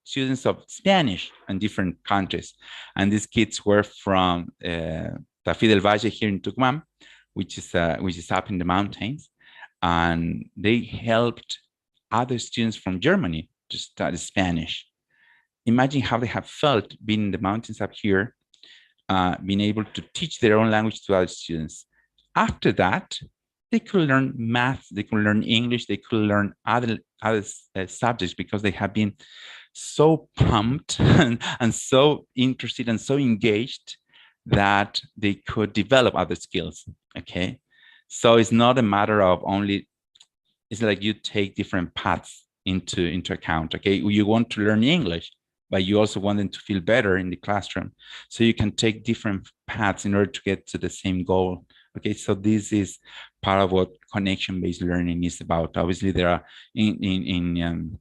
Speaker 2: students of Spanish in different countries, and these kids were from Tafí del Valle here in Tucumán, which is up in the mountains, and they helped other students from Germany to study Spanish. Imagine how they have felt being in the mountains up here, being able to teach their own language to other students. After that, they could learn math, they could learn English, they could learn other subjects because they have been so pumped and so interested and so engaged that they could develop other skills. Okay, so it's not a matter of only, it's like you take different paths into account. Okay, you want to learn English, but you also want them to feel better in the classroom, so you can take different paths in order to get to the same goal. Okay, so this is part of what connection-based learning is about. Obviously, there are in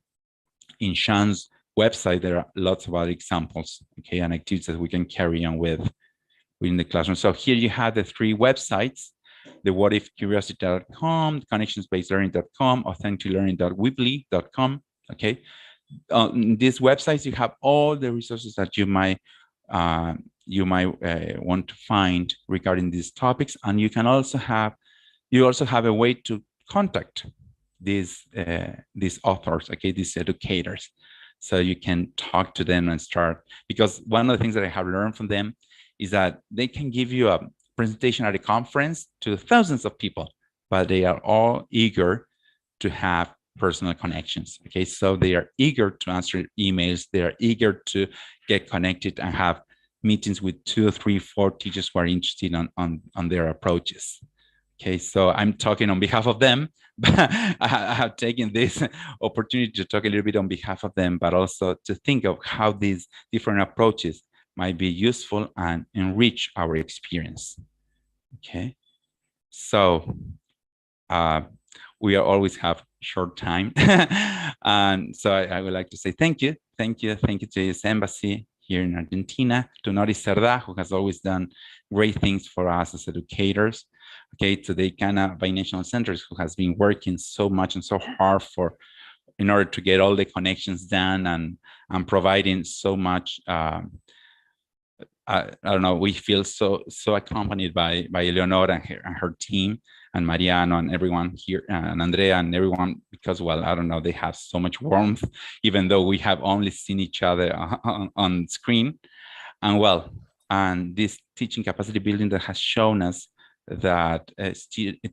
Speaker 2: Sean's website, there are lots of other examples, okay, and activities that we can carry on with within the classroom. So here you have the three websites: the whatifcuriosity.com, connectionsbasedlearning.com, authenticlearning.weebly.com. Okay, on these websites you have all the resources that you might want to find regarding these topics, and you can also have You also have a way to contact these authors, okay, these educators. So you can talk to them and start, because one of the things that I have learned from them is that they can give you a presentation at a conference to thousands of people, but they are all eager to have personal connections. Okay, so they are eager to answer emails, they are eager to get connected and have meetings with 2, 3, 4 teachers who are interested on their approaches. Okay, so I'm talking on behalf of them, but I have taken this opportunity to talk a little bit on behalf of them, but also to think of how these different approaches might be useful and enrich our experience. Okay, so we always have short time. And so I would like to say thank you to this embassy here in Argentina, to Nori Cerda, who has always done great things for us as educators. Okay, to the ICANA Binational Centers, who has been working so much and so hard in order to get all the connections done and providing so much. I don't know, we feel so accompanied by Eleonora and her team, and Mariano and everyone here, and Andrea and everyone, because, well, I don't know, they have so much warmth, even though we have only seen each other on screen. And well, and this teaching capacity building that has shown us that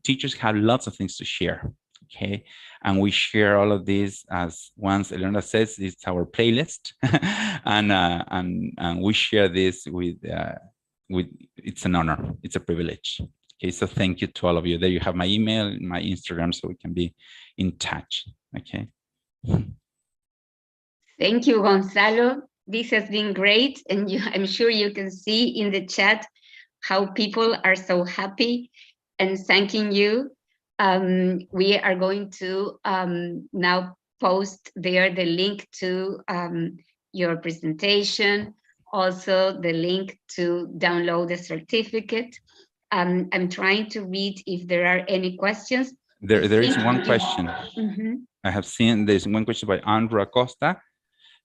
Speaker 2: teachers have lots of things to share. Okay, and we share all of this, as once Eleonora says, it's our playlist, and we share this with. It's an honor. It's a privilege. Okay, so thank you to all of you. There you have my email, my Instagram, so we can be in touch. Okay.
Speaker 1: Thank you, Gonzalo. This has been great, and I'm sure you can see in the chat how people are so happy and thanking you. We are going to now post there the link to your presentation, also the link to download the certificate. I'm trying to read if there are any questions.
Speaker 2: There is one question.
Speaker 1: Mm-hmm.
Speaker 2: I have seen there's one question by Andrew Acosta.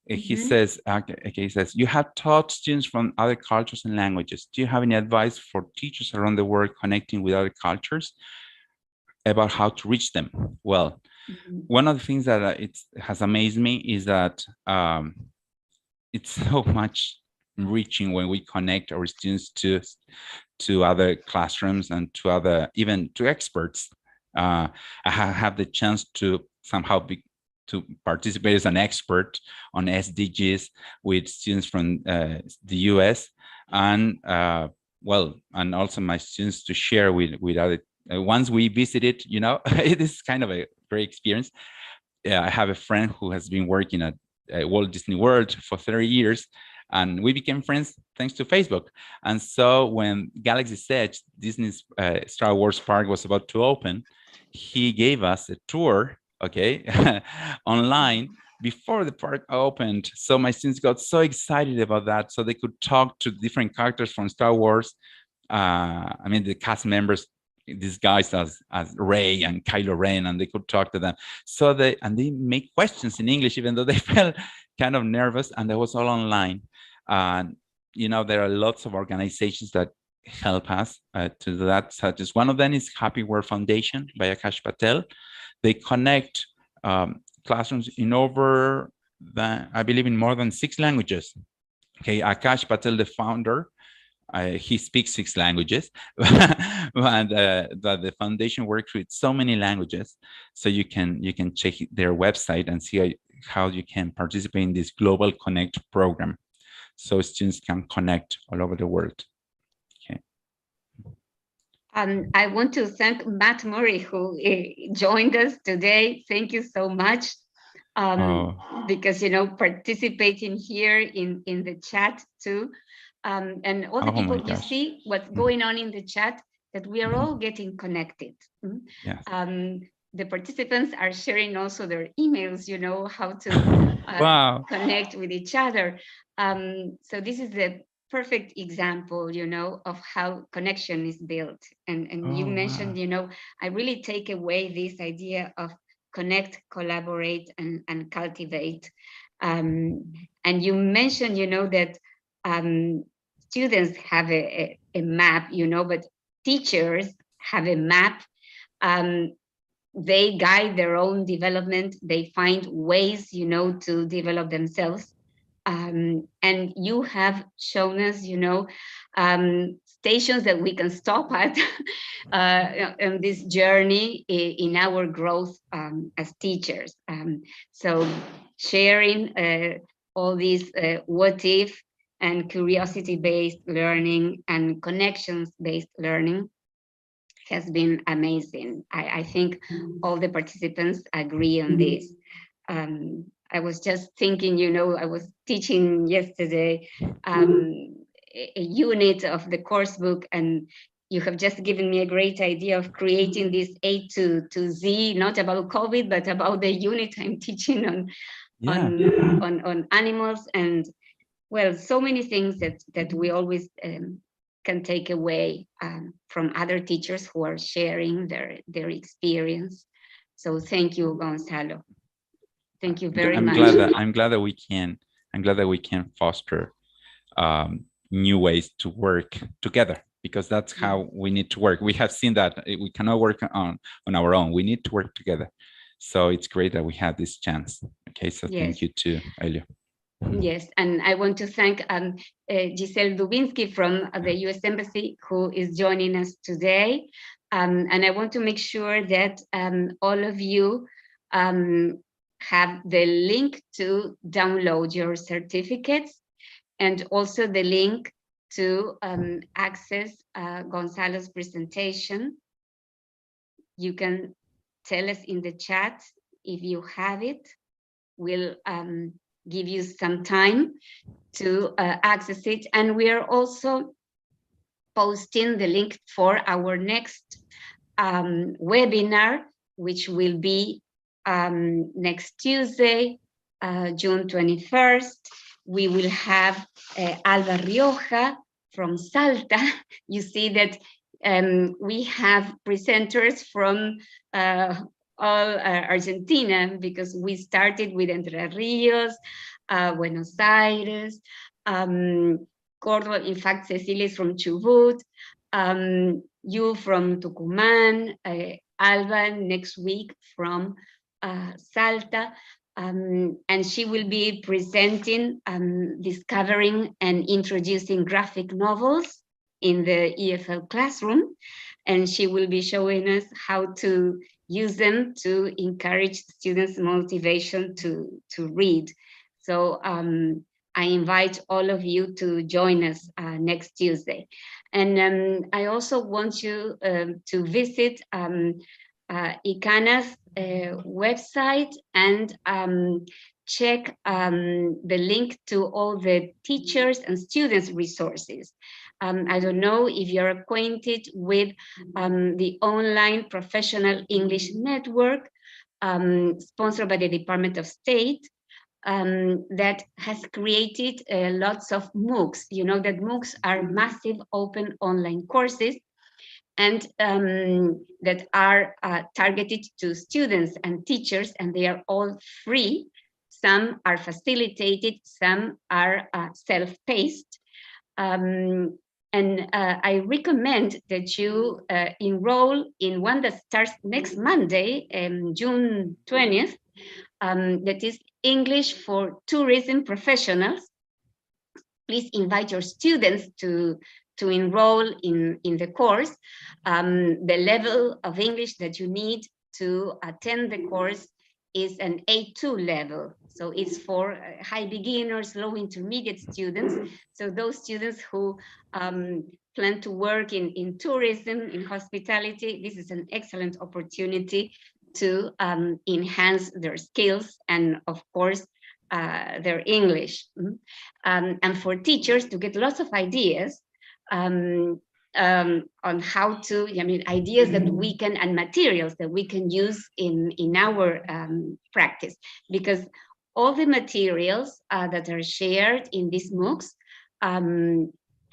Speaker 2: He says, he says, you have taught students from other cultures and languages. Do you have any advice for teachers around the world connecting with other cultures about how to reach them? Well, one of the things that it has amazed me is that it's so much enriching when we connect our students to other classrooms and to other, even to experts. I have the chance to somehow to participate as an expert on SDGs with students from the US, and well, and also my students to share with other. Once we visited, you know, it is kind of a great experience. I have a friend who has been working at Walt Disney World for 30 years, and we became friends thanks to Facebook. And so when Galaxy's Edge, Disney's Star Wars park, was about to open, he gave us a tour, okay, online before the park opened. So my students got so excited about that, so they could talk to different characters from Star Wars. I mean, the cast members disguised as Rey and Kylo Ren, and they could talk to them. So they make questions in English, even though they felt kind of nervous, and that was all online. And you know, there are lots of organizations that help us to do that, such as one of them is Happy World Foundation by Akash Patel. They connect classrooms in over, I believe, in more than 6 languages. Okay, Akash Patel, the founder, he speaks 6 languages, and the foundation works with so many languages. So you can check their website and see how you can participate in this Global Connect program, so students can connect all over the world. Okay.
Speaker 1: I want to thank Matt Murray, who joined us today. Thank you so much. Because, you know, participating here in the chat too. And all the people, you see what's going on in the chat, that we are all getting connected.
Speaker 2: Yes.
Speaker 1: The participants are sharing also their emails, you know, how to connect with each other. So this is the perfect example, you know, of how connection is built. And you mentioned, you know, I really take away this idea of connect, collaborate, and cultivate. And you mentioned, you know, that students have a map, you know, but teachers have a map They guide their own development. They find ways, to develop themselves. And you have shown us, stations that we can stop at on this journey in our growth as teachers. So sharing all these what if and curiosity-based learning and connections-based learning has been amazing. I think all the participants agree on this. I was just thinking, I was teaching yesterday a unit of the course book, and you have just given me a great idea of creating this A to Z, not about COVID, but about the unit I'm teaching on animals. And well, so many things that we always can take away from other teachers who are sharing their experience. So thank you, Gonzalo. Thank you very much.
Speaker 2: I'm glad that we can foster new ways to work together, because that's how we need to work. We have seen that we cannot work on our own. We need to work together. So it's great that we have this chance. Okay, so thank you to Elio.
Speaker 1: Yes, and I want to thank Giselle Dubinsky from the US Embassy, who is joining us today. And I want to make sure that all of you have the link to download your certificates, and also the link to access Gonzalo's presentation. You can tell us in the chat if you have it. We'll give you some time to access it. And we are also posting the link for our next webinar, which will be next Tuesday, June 21st. We will have Alba Rioja from Salta. You see that we have presenters from all Argentina, because we started with Entre Rios, Buenos Aires, Córdoba. In fact, Cecilia is from Chubut, you from Tucumán, Alba next week from Salta, and she will be presenting discovering and introducing graphic novels in the EFL classroom, and she will be showing us how to use them to encourage students' motivation to read. So I invite all of you to join us next Tuesday. And I also want you to visit ICANN's website and check the link to all the teachers and students resources. I don't know if you're acquainted with the online professional English network sponsored by the Department of State that has created lots of MOOCs. You know that MOOCs are massive open online courses, and that are targeted to students and teachers, and they are all free. Some are facilitated, some are self-paced. And I recommend that you enroll in one that starts next Monday, June 20th, that is English for Tourism Professionals. Please invite your students to enroll in the course. The level of English that you need to attend the course is an A2 level. So it's for high beginners, low intermediate students. So those students who plan to work in tourism, in hospitality, this is an excellent opportunity to enhance their skills and, of course, their English. And for teachers to get lots of ideas on how to, ideas that we can, and materials that we can use in our practice, because all the materials that are shared in these MOOCs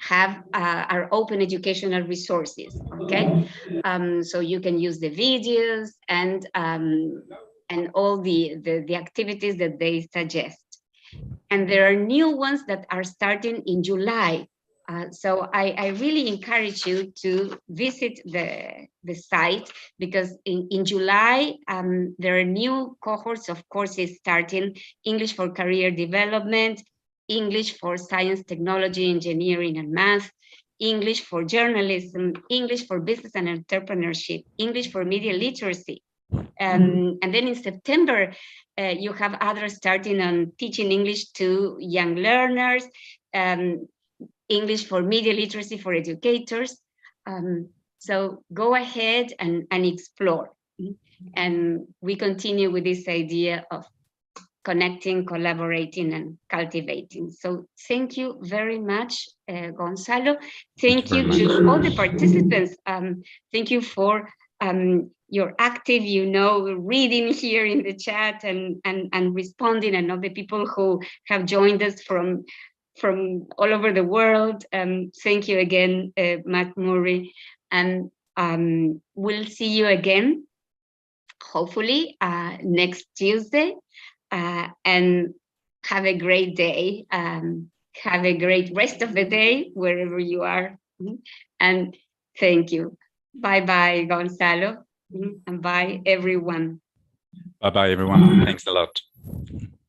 Speaker 1: are open educational resources, okay? So you can use the videos and all the activities that they suggest. And there are new ones that are starting in July. So I really encourage you to visit the site, because in July, there are new cohorts of courses starting: English for career development, English for science, technology, engineering, and math, English for journalism, English for business and entrepreneurship, English for media literacy. And then in September, you have others starting on teaching English to young learners, English for media literacy for educators. So go ahead and explore. And we continue with this idea of connecting, collaborating, and cultivating. So thank you very much, Gonzalo. Thank you to all the participants. Thank you for your active, reading here in the chat and responding, and all the people who have joined us from all over the world. Thank you again, Matt Murray, and we'll see you again, hopefully next Tuesday, and have a great day. Have a great rest of the day wherever you are, and thank you. Bye-bye, Gonzalo, and bye, everyone.
Speaker 2: Bye-bye, everyone. Thanks a lot.